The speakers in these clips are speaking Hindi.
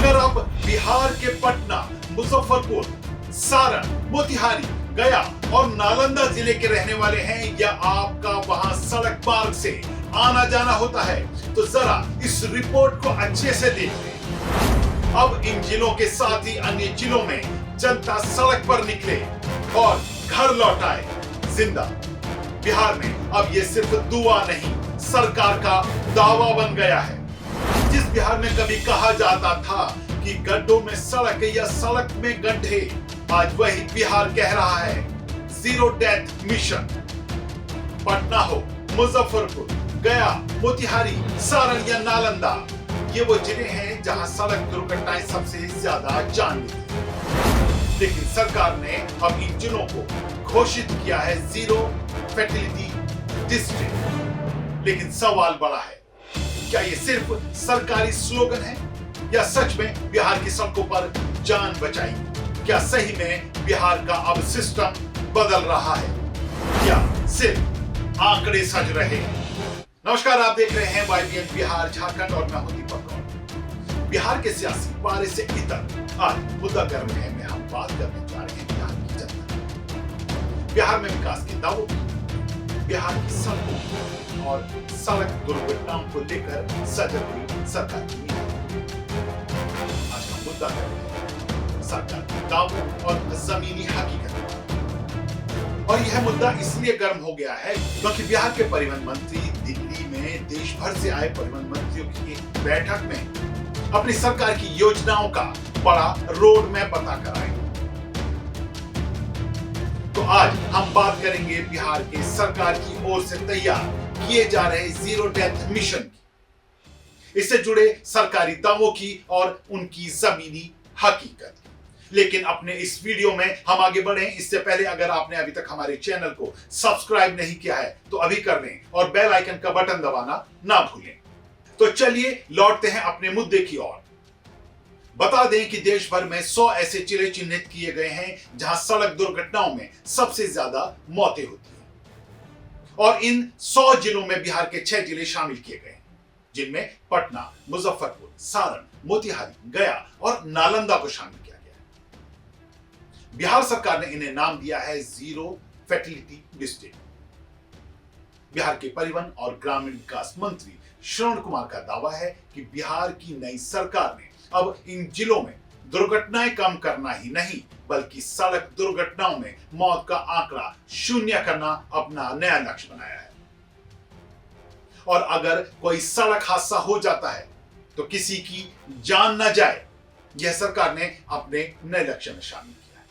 अगर आप बिहार के पटना, मुजफ्फरपुर, सारण, मोतिहारी, गया और नालंदा जिले के रहने वाले हैं या आपका वहां सड़क मार्ग से आना जाना होता है तो जरा इस रिपोर्ट को अच्छे से देख लें। अब इन जिलों के साथ ही अन्य जिलों में जनता सड़क पर निकले और घर लौट आए जिंदा। बिहार में अब ये सिर्फ दुआ नहीं, सरकार का दावा बन गया है। जिस बिहार में कभी कहा जाता था कि गड्ढों में सड़क या सड़क में गड्ढे, आज वही बिहार कह रहा है जीरो डेथ मिशन। पटना हो, मुजफ्फरपुर, गया, मोतिहारी, सारण या नालंदा, ये वो जिले हैं जहां सड़क दुर्घटनाएं सबसे ज्यादा जान लेती हैं। लेकिन सरकार ने अब इन जिलों को घोषित किया है जीरो फैटेलिटी डिस्ट्रिक्ट। लेकिन सवाल बड़ा है, क्या ये सिर्फ सरकारी स्लोगन है या सच में बिहार की सड़कों पर जान बचाएगी? क्या सही में बिहार का अब सिस्टम बदल रहा है या सिर्फ आंकड़े सज रहे हैं? नमस्कार, आप देख रहे हैं YBN बिहार झारखंड और मैं हूं दीपक गौड़। बिहार के सियासी पारे से इतर आज मुद्दा गर्म है में हम बात करने जा रहे हैं बिहार की जनता, बिहार में विकास के दावों की, बिहार की सड़कों और सड़क दुर्घटनाओं को लेकर सजग हुई सरकार की नीति। आज का मुद्दा है सरकार के दावों और जमीनी हकीकत। और यह मुद्दा इसलिए गर्म हो गया है क्योंकि बिहार के परिवहन मंत्री दिल्ली में देश भर से आए परिवहन मंत्रियों की एक बैठक में अपनी सरकार की योजनाओं का बड़ा रोड मैप बताकर आए। तो आज हम बात करेंगे बिहार के सरकार की ओर से तैयार किए जा रहे जीरो डेथ मिशन की, इससे जुड़े सरकारी दावों की और उनकी जमीनी हकीकत। लेकिन अपने इस वीडियो में हम आगे बढ़े इससे पहले अगर आपने अभी तक हमारे चैनल को सब्सक्राइब नहीं किया है तो अभी कर लें और बेल आइकन का बटन दबाना ना भूलें। तो चलिए लौटते हैं अपने मुद्दे की ओर। बता दें कि देश भर में 100 ऐसे जिले चिन्हित किए गए हैं जहां सड़क दुर्घटनाओं में सबसे ज्यादा मौतें होती हैं और इन 100 जिलों में बिहार के 6 जिले शामिल किए गए हैं, जिनमें पटना, मुजफ्फरपुर, सारण, मोतिहारी, गया और नालंदा को शामिल किया गया है। बिहार सरकार ने इन्हें नाम दिया है जीरो फैटेलिटी डिस्ट्रिक्ट। बिहार के परिवहन और ग्रामीण विकास मंत्री श्रवण कुमार का दावा है कि बिहार की नई सरकार ने अब इन जिलों में दुर्घटनाएं कम करना ही नहीं बल्कि सड़क दुर्घटनाओं में मौत का आंकड़ा शून्य करना अपना नया लक्ष्य बनाया है। और अगर कोई सड़क हादसा हो जाता है तो किसी की जान न जाए, यह सरकार ने अपने नए लक्ष्य में शामिल किया है।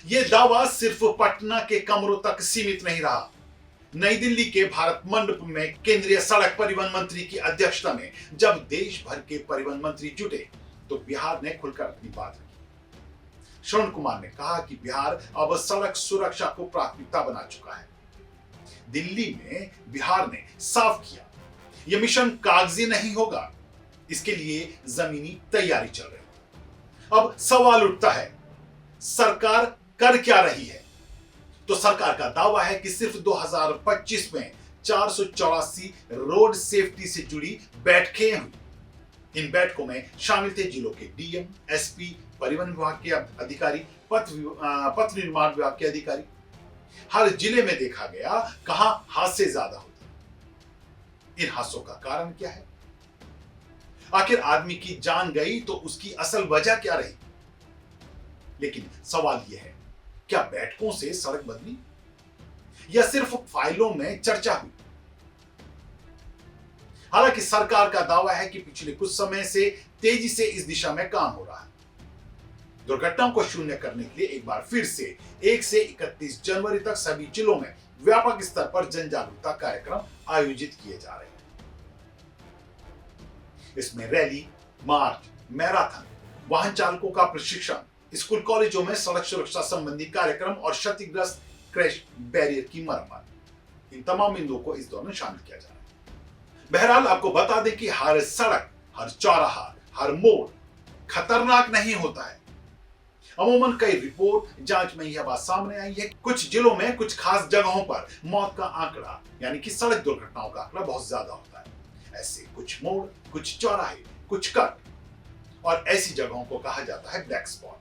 यह दावा सिर्फ पटना के कमरों तक सीमित नहीं रहा। नई दिल्ली के भारत मंडप में केंद्रीय सड़क परिवहन मंत्री की अध्यक्षता में जब देश भर के परिवहन मंत्री जुटे तो बिहार ने खुलकर अपनी बात रखी। श्रवण कुमार ने कहा कि बिहार अब सड़क सुरक्षा को प्राथमिकता बना चुका है। दिल्ली में बिहार ने साफ किया, यह मिशन कागजी नहीं होगा, इसके लिए जमीनी तैयारी चल रही है। अब सवाल उठता है, सरकार कर क्या रही है? तो सरकार का दावा है कि सिर्फ 2025 में 484 रोड सेफ्टी से जुड़ी बैठकें हुई। इन बैठकों में शामिल थे जिलों के डीएम, एसपी, परिवहन विभाग के अधिकारी, पथ निर्माण विभाग के अधिकारी। हर जिले में देखा गया कहां हादसे ज्यादा होते हैं। इन हादसों का कारण क्या है? आखिर आदमी की जान गई तो उसकी असल वजह क्या रही? लेकिन सवाल यह है, क्या बैठकों से सड़क बदली या सिर्फ फाइलों में चर्चा हुई? हालांकि सरकार का दावा है कि पिछले कुछ समय से तेजी से इस दिशा में काम हो रहा है। दुर्घटनाओं को शून्य करने के लिए एक बार फिर से 1 से 31 जनवरी तक सभी जिलों में व्यापक स्तर पर जन जागरूकता कार्यक्रम आयोजित किए जा रहे हैं। इसमें रैली, मार्च, मैराथन, वाहन चालकों का प्रशिक्षण, स्कूल कॉलेजों में सड़क सुरक्षा संबंधी कार्यक्रम और क्षतिग्रस्त क्रैश बैरियर की मरम्मत, इन तमाम बिंदुओं को इस दौरान शामिल किया जा रहा है। बहरहाल आपको बता दें कि हर सड़क, हर चौराहा, हर मोड़ खतरनाक नहीं होता है। अमूमन कई रिपोर्ट जांच में यह बात सामने आई है, कुछ जिलों में कुछ खास जगहों पर मौत का आंकड़ा यानी कि सड़क दुर्घटनाओं का आंकड़ा बहुत ज्यादा होता है। ऐसे कुछ मोड़, कुछ चौराहे, कुछ कट और ऐसी जगहों को कहा जाता है ब्लैक स्पॉट।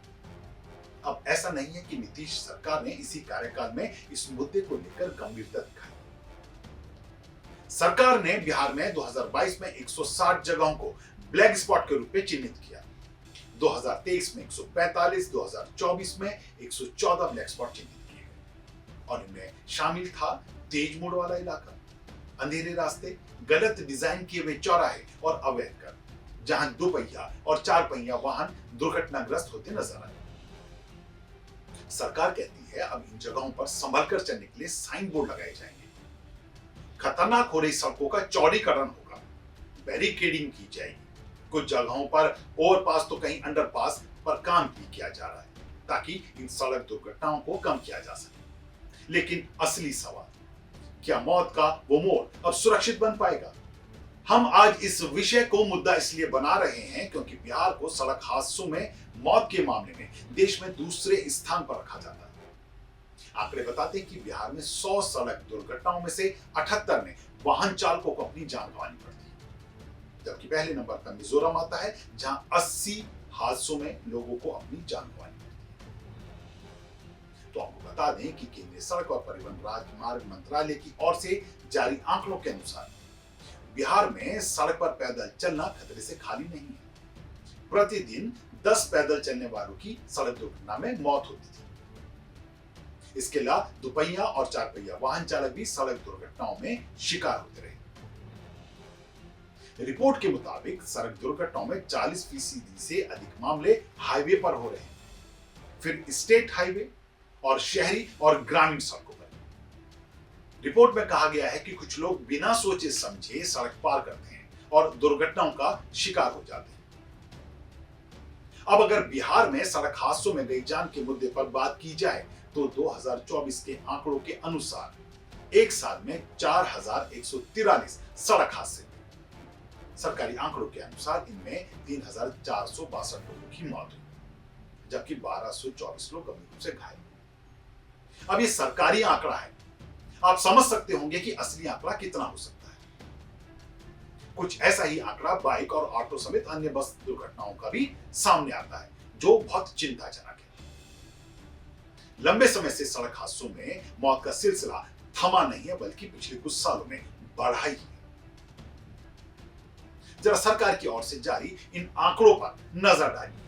अब ऐसा नहीं है कि नीतीश सरकार ने इसी कार्यकाल में इस मुद्दे को लेकर गंभीरता दिखाई। सरकार ने बिहार में 2022 में 160 जगहों को ब्लैक स्पॉट के रूप में चिन्हित किया। 2023 में 145, 2024 में 114 ब्लैक स्पॉट चिन्हित किए गए और इनमें शामिल था तेज मोड़ वाला इलाका, अंधेरे रास्ते, गलत डिजाइन किए हुए चौराहे और अवैध कर, जहां 2 पहिया और 4 पहिया वाहन दुर्घटनाग्रस्त होते नजर आए। सरकार कहती है अब इन जगहों पर संभल कर चलने के लिए साइन बोर्ड लगाए जाएंगे, खतरनाक हो रही सड़कों का चौड़ीकरण होगा, बैरिकेडिंग की जाएगी, कुछ जगहों पर ओवरपास तो कहीं अंडरपास पर काम भी किया जा रहा है ताकि इन सड़क दुर्घटनाओं को कम किया जा सके। लेकिन असली सवाल, क्या मौत का वो मोड़ अब सुरक्षित बन पाएगा? हम आज इस विषय को मुद्दा इसलिए बना रहे हैं क्योंकि बिहार को सड़क हादसों में मौत के मामले में देश में दूसरे स्थान पर रखा जाता है। आंकड़े बताते हैं कि बिहार में 100 सड़क दुर्घटनाओं में से 78 में वाहन चालकों को अपनी जान गंवानी पड़ती है, जबकि पहले नंबर पर मिजोरम आता है जहां 80 हादसों में लोगों को अपनी जान गंवानी पड़ती है। तो आपको बता दें कि केंद्रीय सड़क और परिवहन राजमार्ग मंत्रालय की ओर से जारी आंकड़ों के अनुसार बिहार में सड़क पर पैदल चलना खतरे से खाली नहीं है। प्रतिदिन 10 पैदल चलने वालों की सड़क दुर्घटना में मौत होती थी। इसके अलावा 2 पहिया और 4 पहिया वाहन चालक भी सड़क दुर्घटनाओं में शिकार होते रहे। रिपोर्ट के मुताबिक सड़क दुर्घटनाओं में 40% से अधिक मामले हाईवे पर हो रहे हैं, फिर स्टेट हाईवे और शहरी और ग्रामीण सड़कों पर। रिपोर्ट में कहा गया है कि कुछ लोग बिना सोचे समझे सड़क पार करते हैं और दुर्घटनाओं का शिकार हो जाते हैं। अब अगर बिहार में सड़क हादसों में गई जान के मुद्दे पर बात की जाए तो 2024 के आंकड़ों के अनुसार एक साल में 4143 सड़क हादसे। सरकारी आंकड़ों के अनुसार इनमें 3462 लोगों की मौत हुई, जबकि 1224 लोग गंभीर रूप से घायल। अब ये सरकारी आंकड़ा है, आप समझ सकते होंगे कि असली आंकड़ा कितना हो सकता है। कुछ ऐसा ही आंकड़ा बाइक और ऑटो समेत अन्य बस दुर्घटनाओं का भी सामने आता है, जो बहुत चिंताजनक है। लंबे समय से सड़क हादसों में मौत का सिलसिला थमा नहीं है, बल्कि पिछले कुछ सालों में बढ़ा ही है। जरा सरकार की ओर से जारी इन आंकड़ों पर नजर डालिए।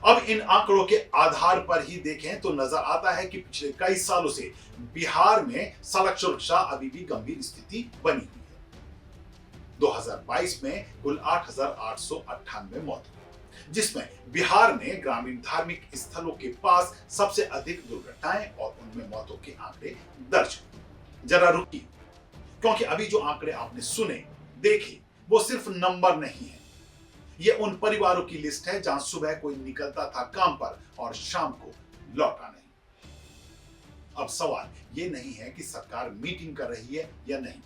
अब इन आंकड़ों के आधार पर ही देखें तो नजर आता है कि पिछले कई सालों से बिहार में सड़क सुरक्षा अभी भी गंभीर स्थिति बनी हुई है। 2022 में कुल 8,898 मौत हुई, जिसमें बिहार में ग्रामीण धार्मिक स्थलों के पास सबसे अधिक दुर्घटनाएं और उनमें मौतों के आंकड़े दर्ज हुए। जरा रुकिए, क्योंकि अभी जो आंकड़े आपने सुने देखे वो सिर्फ नंबर नहीं है, ये उन परिवारों की लिस्ट है जहां सुबह कोई निकलता था काम पर और शाम को लौटा नहीं। अब सवाल ये नहीं है कि सरकार मीटिंग कर रही है या नहीं,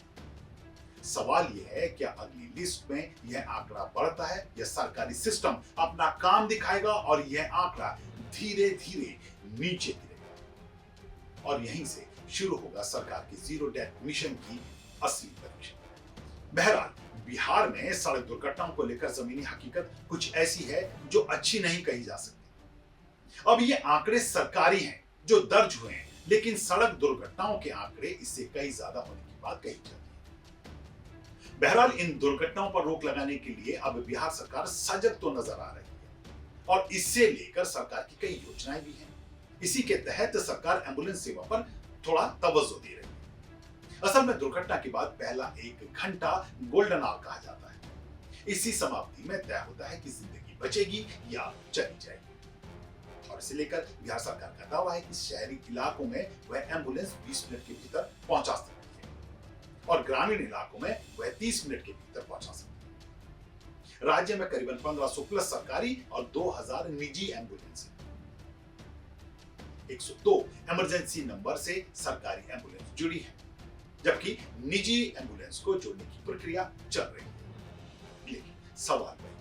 सवाल यह है क्या अगली लिस्ट में यह आंकड़ा बढ़ता है या सरकारी सिस्टम अपना काम दिखाएगा और यह आंकड़ा धीरे धीरे नीचे गिरेगा। और यहीं से शुरू होगा सरकार की जीरो डेथ मिशन की असली परीक्षा। बहरहाल बिहार में सड़क दुर्घटनाओं को लेकर जमीनी हकीकत कुछ ऐसी है जो अच्छी नहीं कही जा सकती। अब ये आंकड़े सरकारी हैं जो दर्ज हुए हैं, लेकिन सड़क दुर्घटनाओं के आंकड़े इससे कहीं ज्यादा होने की बात कही जाती है। बहरहाल इन दुर्घटनाओं पर रोक लगाने के लिए अब बिहार सरकार सजग तो नजर आ रही है और इससे लेकर सरकार की कई योजनाएं भी हैं। इसी के तहत सरकार एम्बुलेंस सेवा पर थोड़ा तवज्जो दे रही है। असल में दुर्घटना के बाद पहला 1 घंटा गोल्डन आवर कहा जाता है। इसी समाप्ति में तय होता है कि जिंदगी बचेगी या चली जाएगी। और इसे लेकर बिहार सरकार का दावा है कि शहरी इलाकों में वह एम्बुलेंस 20 मिनट के भीतर पहुंचा सकती है और ग्रामीण इलाकों में वह 30 मिनट के भीतर पहुंचा सकती है। राज्य में करीबन 1500 प्लस सरकारी और 2000 निजी एम्बुलेंस है। 102 इमरजेंसी नंबर से सरकारी एम्बुलेंस जुड़ी है, जबकि निजी एम्बुलेंस को जोड़ने की प्रक्रिया चल रही है। लेकिन सवाल है,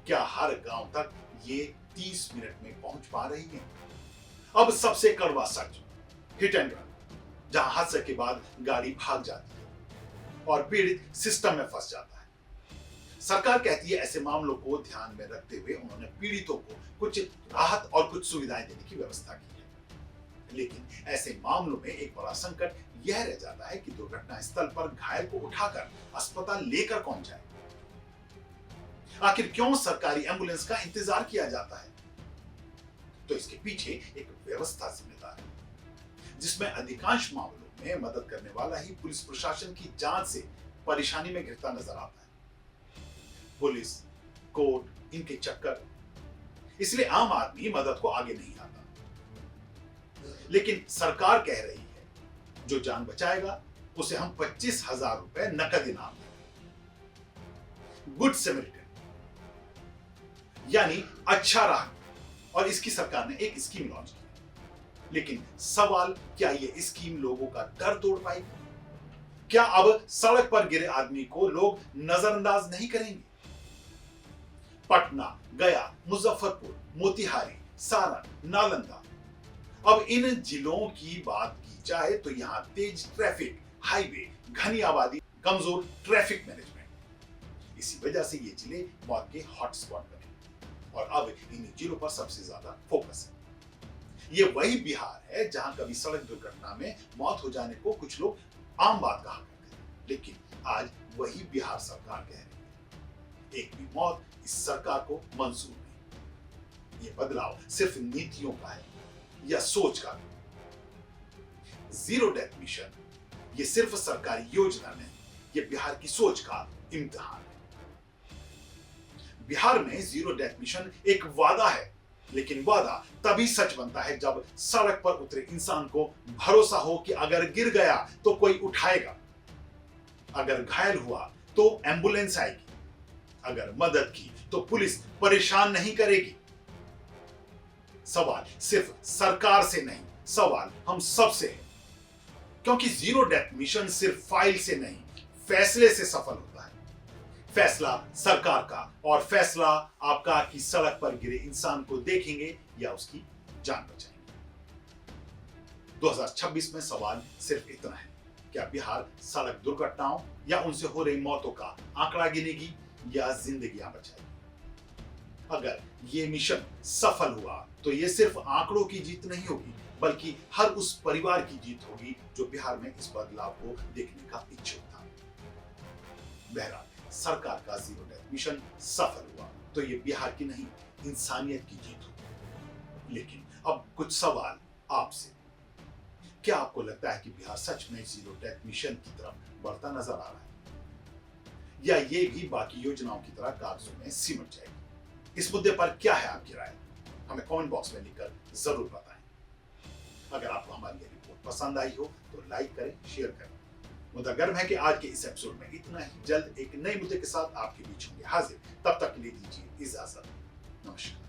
क्या हर गांव तक ये 30 मिनट में पहुंच पा रही है? अब सबसे कड़वा सच, हिट एंड रन, जहां हादसे के बाद गाड़ी भाग जाती है और पीड़ित सिस्टम में फंस जाता है। सरकार कहती है ऐसे मामलों को ध्यान में रखते हुए उन्होंने पीड़ितों को कुछ राहत और कुछ सुविधाएं देने की व्यवस्था की है। लेकिन ऐसे मामलों में एक बड़ा संकट यह रह जाता है कि दुर्घटना स्थल पर घायल को उठाकर अस्पताल लेकर कौन जाए। आखिर क्यों सरकारी एम्बुलेंस का इंतजार किया जाता है? तो इसके पीछे एक व्यवस्था जिम्मेदार है, जिसमें अधिकांश मामलों में मदद करने वाला ही पुलिस प्रशासन की जांच से परेशानी में घिरता नजर आता है। पुलिस, कोर्ट, इनके चक्कर, इसलिए आम आदमी मदद को आगे नहीं आता। लेकिन सरकार कह रही है जो जान बचाएगा उसे हम 25,000 रुपए नकद इनाम देंगे। गुड सैमरिटन यानी अच्छा राह, और इसकी सरकार ने एक स्कीम लॉन्च की। लेकिन सवाल, क्या यह स्कीम लोगों का डर तोड़ पाएगी? क्या अब सड़क पर गिरे आदमी को लोग नजरअंदाज नहीं करेंगे? पटना, गया, मुजफ्फरपुर, मोतिहारी, सारण, नालंदा, अब इन जिलों की बात की जाए तो यहां तेज ट्रैफिक, हाईवे, घनी आबादी, कमजोर ट्रैफिक मैनेजमेंट, इसी वजह से ये जिले मौत के हॉटस्पॉट बने और अब इन जिलों पर सबसे ज्यादा फोकस है। ये वही बिहार है जहां कभी सड़क दुर्घटना में मौत हो जाने को कुछ लोग आम बात कहा करते थे, लेकिन आज वही बिहार सरकार कह रही है एक भी मौत इस सरकार को मंजूर नहीं। ये बदलाव सिर्फ नीतियों का है या सोच का? जीरो डेथ मिशन ये सिर्फ सरकारी योजना नहीं, ये बिहार की सोच का इम्तिहान है। बिहार में जीरो डेथ मिशन एक वादा है, लेकिन वादा तभी सच बनता है जब सड़क पर उतरे इंसान को भरोसा हो कि अगर गिर गया तो कोई उठाएगा, अगर घायल हुआ तो एम्बुलेंस आएगी, अगर मदद की तो पुलिस परेशान नहीं करेगी। सवाल सिर्फ सरकार से नहीं, सवाल हम सब से है, क्योंकि जीरो डेथ मिशन सिर्फ फाइल से नहीं, फैसले से सफल होता है। फैसला सरकार का और फैसला आपका कि सड़क पर गिरे इंसान को देखेंगे या उसकी जान बचाएंगे। 2026 में सवाल सिर्फ इतना है, क्या बिहार सड़क दुर्घटनाओं या उनसे हो रही मौतों का आंकड़ा गिनेगी या जिंदगियां बचाएगी? अगर ये मिशन सफल हुआ तो ये सिर्फ आंकड़ों की जीत नहीं होगी, बल्कि हर उस परिवार की जीत होगी जो बिहार में इस बदलाव को देखने का इच्छुक था। बहरहाल सरकार का जीरो डेथ मिशन सफल हुआ तो ये बिहार की नहीं, इंसानियत की जीत होगी। लेकिन अब कुछ सवाल आपसे, क्या आपको लगता है कि बिहार सच में जीरो डेथ मिशन की तरफ बढ़ता नजर आ रहा है, या ये भी बाकी योजनाओं की तरह कागजों में सिमट जाएगी? इस मुद्दे पर क्या है आपकी राय? हमें कमेंट बॉक्स में लिखकर जरूर बताएं। अगर आपको हमारी ये रिपोर्ट पसंद आई हो तो लाइक करें, शेयर करें। मुद्दा गर्व है कि आज के इस एपिसोड में इतना ही। जल्द एक नए मुद्दे के साथ आपके बीच होंगे हाजिर। तब तक के लिए दीजिए इजाजत। नमस्कार।